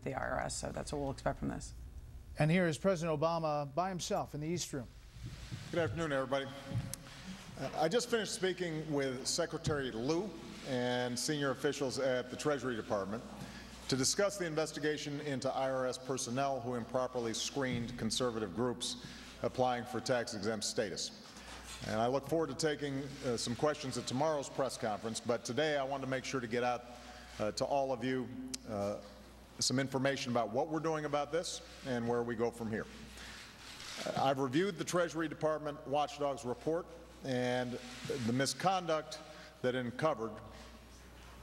the IRS. So that's what we'll expect from this. And here is President Obama by himself in the East Room. Good afternoon, everybody. I just finished speaking with Secretary Lew and senior officials at the Treasury Department to discuss the investigation into IRS personnel who improperly screened conservative groups applying for tax-exempt status. And I look forward to taking some questions at tomorrow's press conference, but today I wanted to make sure to get out to all of you some information about what we're doing about this and where we go from here. I've reviewed the Treasury Department watchdog's report, and the misconduct that it uncovered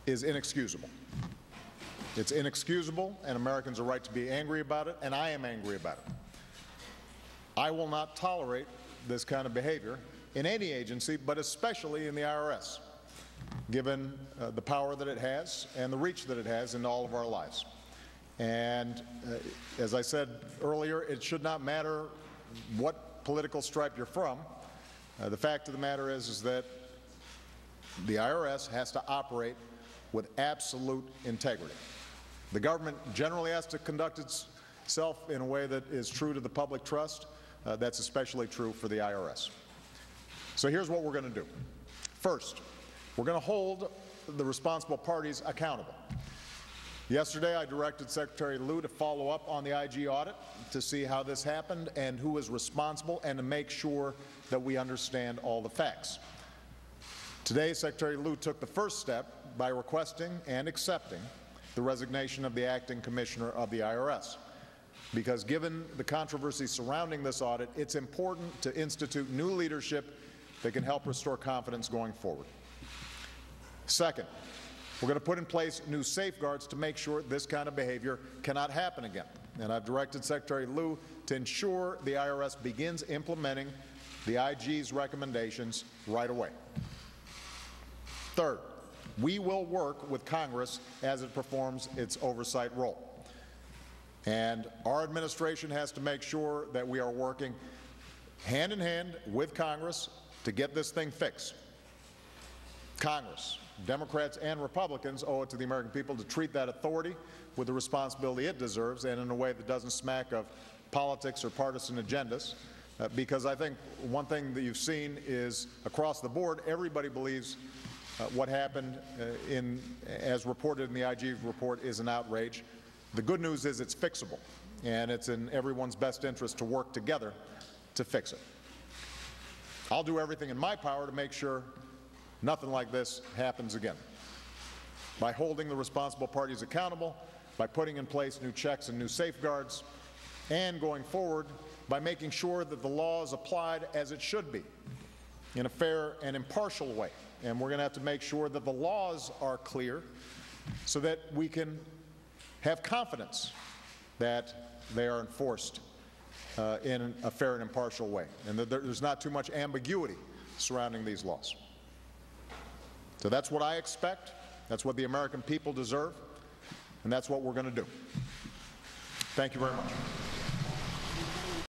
is inexcusable. It's inexcusable, and Americans are right to be angry about it, and I am angry about it. I will not tolerate this kind of behavior in any agency, but especially in the IRS, given the power that it has and the reach that it has into all of our lives. And as I said earlier, it should not matter what political stripe you're from. The fact of the matter is that the IRS has to operate with absolute integrity. The government generally has to conduct itself in a way that is true to the public trust. That's especially true for the IRS. So here's what we're going to do. First, we're going to hold the responsible parties accountable. Yesterday, I directed Secretary Lew to follow up on the IG audit to see how this happened and who is responsible, and to make sure that we understand all the facts. Today, Secretary Lew took the first step by requesting and accepting the resignation of the acting commissioner of the IRS. Because given the controversy surrounding this audit, it's important to institute new leadership that can help restore confidence going forward. Second, we're going to put in place new safeguards to make sure this kind of behavior cannot happen again. And I've directed Secretary Lew to ensure the IRS begins implementing the IG's recommendations right away. Third, we will work with Congress as it performs its oversight role. And our administration has to make sure that we are working hand in hand with Congress to get this thing fixed. Congress, Democrats and Republicans, owe it to the American people to treat that authority with the responsibility it deserves, and in a way that doesn't smack of politics or partisan agendas. Because I think one thing that you've seen is across the board, everybody believes what happened as reported in the IG report is an outrage. The good news is it's fixable, and it's in everyone's best interest to work together to fix it. I'll do everything in my power to make sure nothing like this happens again, by holding the responsible parties accountable, by putting in place new checks and new safeguards, and going forward by making sure that the law is applied as it should be, in a fair and impartial way. And we're going to have to make sure that the laws are clear so that we can have confidence that they are enforced in a fair and impartial way, and that there's not too much ambiguity surrounding these laws. So that's what I expect, that's what the American people deserve, and that's what we're going to do. Thank you very much.